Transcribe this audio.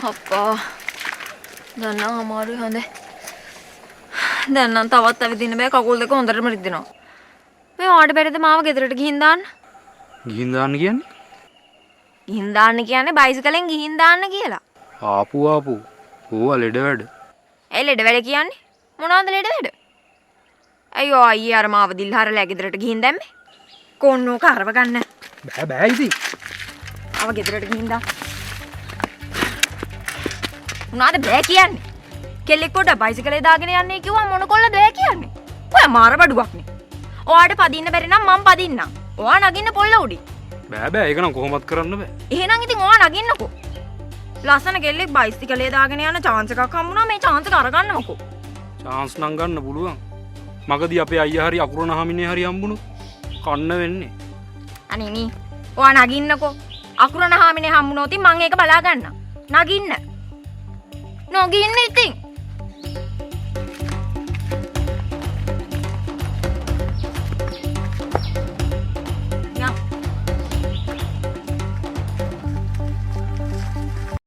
අප්පා. දැන් නම් අමාරුයි හොඳේ. දැන් නම් තවත් ඇවිදින්න බෑ කකුල් දෙක හොඳටම රිදෙනවා. මේ ඔයාට බැරිද මාව ගෙදරට ගිහින් දාන්න? ගිහින් දාන්න කියන්නේ? ගිහින් දාන්න කියන්නේ බයිසිකලෙන් ගිහින් දාන්න කියලා. ආපු. ඕවා ලෙඩ වැඩ. ඒ ලෙඩ වැඩ කියන්නේ? මොනවද ලෙඩ වැඩ? අයියෝ අයියේ අර මාව දිල්හරලා ගෙදරට ගිහින් දැම්මේ. කොන්නෝ කරව ගන්න. බෑ ඉතින්. ආව ගෙදරට ගිහින් දාන්න. මොනවද බෑ කියන්නේ? කෙල්ලෙක් කොට බයිසිකලේ දාගෙන යන්නේ කිව්වා මොන කොල්ලද බෑ කියන්නේ? ඔයා මාර බඩුවක්නේ. ඔයාට පදින්න බැරි නම් මම පදින්නම්. ඔයා නගින්න පොල්ල උඩින්. බෑ ඒක නම් කොහොමත් කරන්න බෑ. එහෙනම් ඉතින් ඔයා නගින්නකෝ. ලස්සන කෙල්ලෙක් බයිසිකලේ දාගෙන යන chance එකක් හම්බුණා මේ chance එක අරගන්නමකෝ. chance නම් ගන්න පුළුවන්. මගදී අපේ අයියා හරි අකුරණ හාමිනේ හරි හම්බුණොත් කන්න වෙන්නේ. අනේ නී. ඔයා නගින්නකෝ. අකුරණ හාමිනේ හම්බුනොත් මං ඒක බලා ගන්නම්. නගින්න. නගින්න ඉතින්.